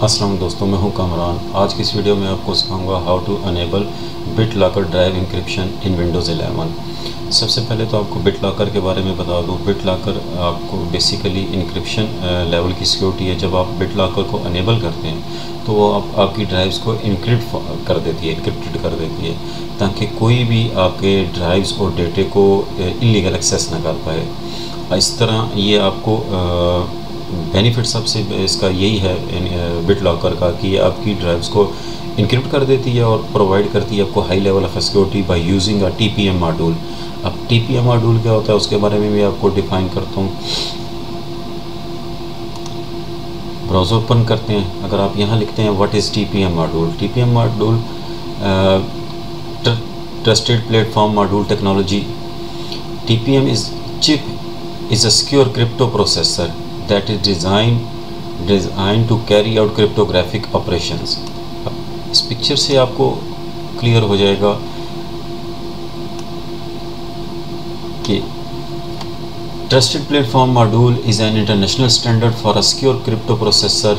अस्सलाम दोस्तों, मैं हूं कामरान। आज की इस वीडियो में आपको सिखाऊंगा how to enable BitLocker drive encryption in Windows 11। सबसे पहले तो आपको BitLocker के बारे में बता दूं। BitLocker आपको बेसिकली इंक्रिप्शन लेवल की सिक्योरिटी है। जब आप BitLocker को अनेबल करते हैं तो वो आपकी ड्राइव्स को इनक्रिप्ट कर देती है, इनक्रिप्टेड कर देती है, ताकि कोई भी आपके ड्राइव्स और डेटे को इलीगल एक्सेस ना कर पाए। इस तरह ये आपको बेनिफिट सबसे इसका यही है BitLocker का कि ये आपकी ड्राइव्स को इनक्रिप्ट कर देती है और प्रोवाइड करती है आपको high level of security by using a TPM module. अब TPM मॉड्यूल क्या होता है उसके बारे में भी आपको डिफाइन करता हूँ। ब्राउज़र ओपन करते हैं। अगर आप यहाँ लिखते हैं what is TPM module, TPM module trusted platform module technology. TPM is a secure crypto processor that is designed to carry out cryptographic operations। अब इस पिक्चर से आपको क्लियर हो जाएगा कि trusted platform module is an international standard for a secure crypto processor,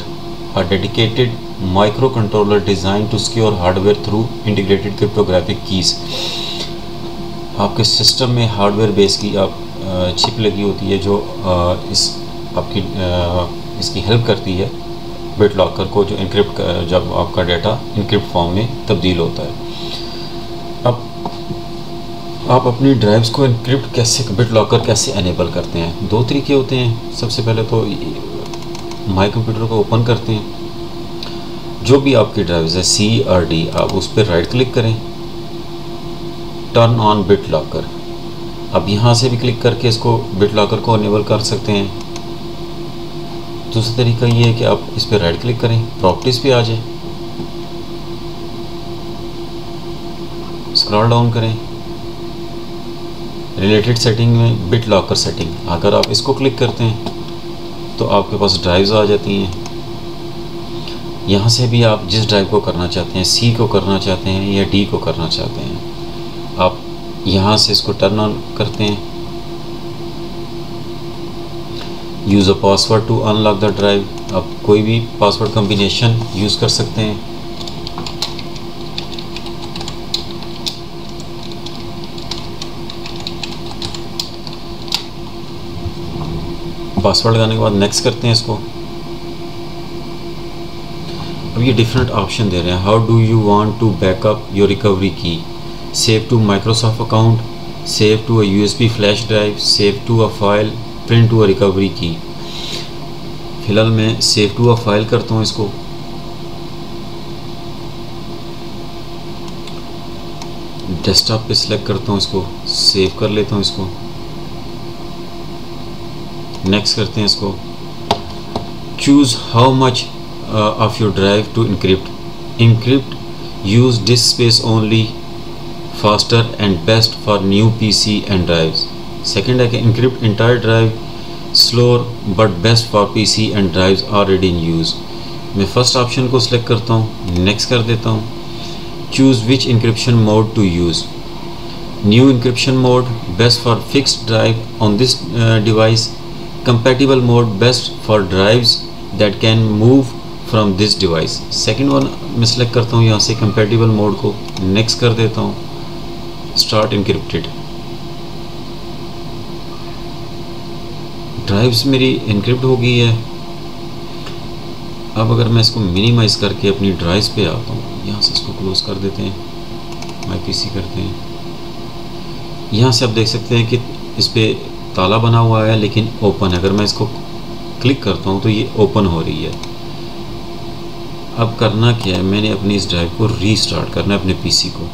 a dedicated microcontroller designed to secure hardware through integrated cryptographic keys। आपके system में hardware base की आप चिप लगी होती है जो इसकी हेल्प करती है BitLocker को, जो इनक्रिप्ट जब आपका डाटा इनक्रिप्ट फॉर्म में तब्दील होता है। अब आप अपनी ड्राइव्स को इनक्रिप्ट कैसे BitLocker कैसे एनेबल करते हैं? दो तरीके होते हैं। सबसे पहले तो माई कंप्यूटर को ओपन करते हैं। जो भी आपकी ड्राइव्स है C और D, आप उस पर राइट क्लिक करें, टर्न ऑन BitLocker। अब यहाँ से भी क्लिक करके इसको BitLocker को अनेबल कर सकते हैं। दूसरा तरीका ये है कि आप इस पर राइट क्लिक करें, प्रॉपर्टीज़ पे आ जाए, स्क्रॉल डाउन करें, रिलेटेड सेटिंग में BitLocker सेटिंग। अगर आप इसको क्लिक करते हैं तो आपके पास ड्राइव्स आ जाती हैं। यहाँ से भी आप जिस ड्राइव को करना चाहते हैं, C को करना चाहते हैं या D को करना चाहते हैं, आप यहाँ से इसको टर्न ऑन करते हैं। Use a password to unlock the drive. आप कोई भी पासवर्ड कम्बिनेशन यूज़ कर सकते हैं। पासवर्ड लगाने के बाद नेक्स्ट करते हैं इसको। अब ये डिफरेंट ऑप्शन दे रहे हैं। How do you want to backup your recovery key? Save to Microsoft account, save to a USB flash drive, save to a file, print to a recovery key. फिलहाल मैं सेव टू अ फाइल करता हूँ इसको। Desktop पे select करता हूँ, इसको save कर लेता हूँ इसको। नेक्स्ट करते हैं इसको। Choose how much of your drive to encrypt use disk space only, faster and best for new PC and drives. Second है कि encrypt entire drive, slower but best for PC and drives already in use. मैं first option को select करता हूँ, next कर देता हूँ। Choose which encryption mode to use. New encryption mode best for fixed drive on this device, compatible mode best for drives that can move from this device. Second one मैं select करता हूँ यहाँ से compatible mode को, next कर देता हूँ। Start encrypted. Drives मेरी इनक्रिप्ट हो गई है। अब अगर मैं इसको मिनिमाइज़ करके अपनी ड्राइव्स पे आता हूँ, यहाँ से इसको क्लोज कर देते हैं, माई PC करते हैं। यहाँ से आप देख सकते हैं कि इस पर ताला बना हुआ है लेकिन ओपन है। अगर मैं इसको क्लिक करता हूँ तो ये ओपन हो रही है। अब करना क्या है, मैंने अपनी इस ड्राइव को रीस्टार्ट करना है, अपने PC को।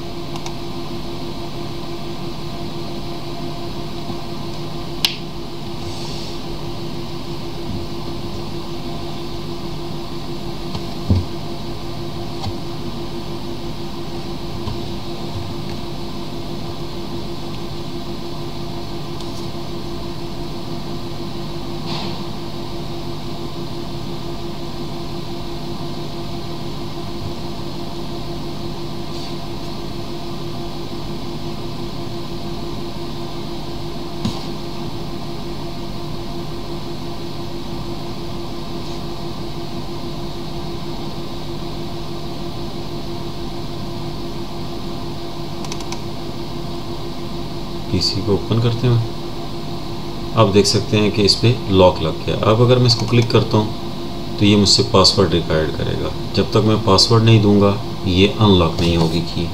पीसी को ओपन करते हैं। आप देख सकते हैं कि इस पर लॉक लग गया। अब अगर मैं इसको क्लिक करता हूँ तो ये मुझसे पासवर्ड रिक्वायर्ड करेगा। जब तक मैं पासवर्ड नहीं दूंगा ये अनलॉक नहीं होगी की।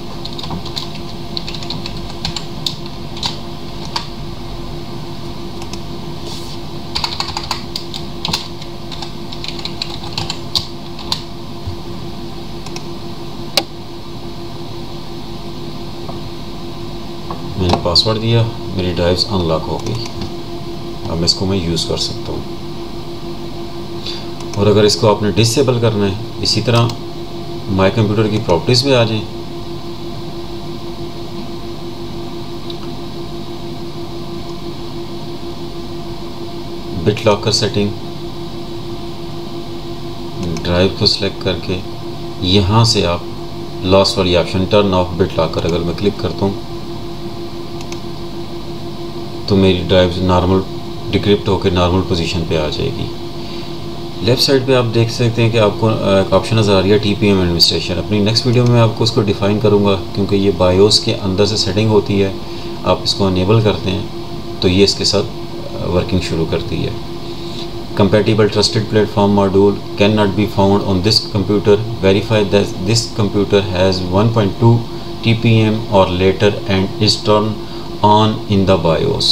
मैंने पासवर्ड दिया, मेरी ड्राइव्स अनलॉक हो गई। अब इसको मैं यूज़ कर सकता हूँ। और अगर इसको आपने डिसेबल करना है, इसी तरह माई कंप्यूटर की प्रॉपर्टीज़ में आ जाएं। बिट लॉकर सेटिंग, ड्राइव को सिलेक्ट करके यहाँ से आप लास्ट वाली option turn off bit locker अगर मैं क्लिक करता हूँ तो मेरी ड्राइव नॉर्मल डिक्रिप्ट होकर नॉर्मल पोजीशन पे आ जाएगी। लेफ़्ट साइड पे आप देख सकते हैं कि आपको एक ऑप्शन नज़र आ रही है TPM एडमिनिस्ट्रेशन। अपनी नेक्स्ट वीडियो में आपको उसको डिफ़ाइन करूँगा, क्योंकि ये बायोस के अंदर से सेटिंग होती है। आप इसको अनेबल करते हैं तो ये इसके साथ वर्किंग शुरू करती है। Compatible trusted platform module cannot be found on this computer. Verify that this computer has 1.2 TPM or later and is turned on in the BIOS.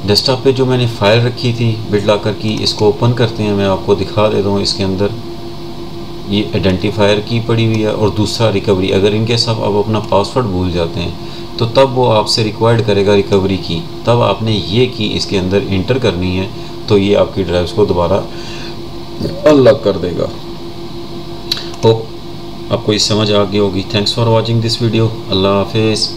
Desktop पे जो मैंने फाइल रखी थी बिट लॉकर की, इसको ओपन करते हैं। मैं आपको दिखा देता हूँ। इसके अंदर ये आइडेंटिफायर की पड़ी हुई है और दूसरा रिकवरी। अगर इनके साथ आप अपना पासवर्ड भूल जाते हैं तो तब वो आपसे रिक्वायर्ड करेगा रिकवरी की। तब आपने ये की इसके अंदर इंटर करनी है तो ये आपकी ड्राइव्स को दोबारा अनलॉक कर देगा। होप आपको ये समझ आ गई होगी। Thanks for watching this video. अल्लाह हाफिज़।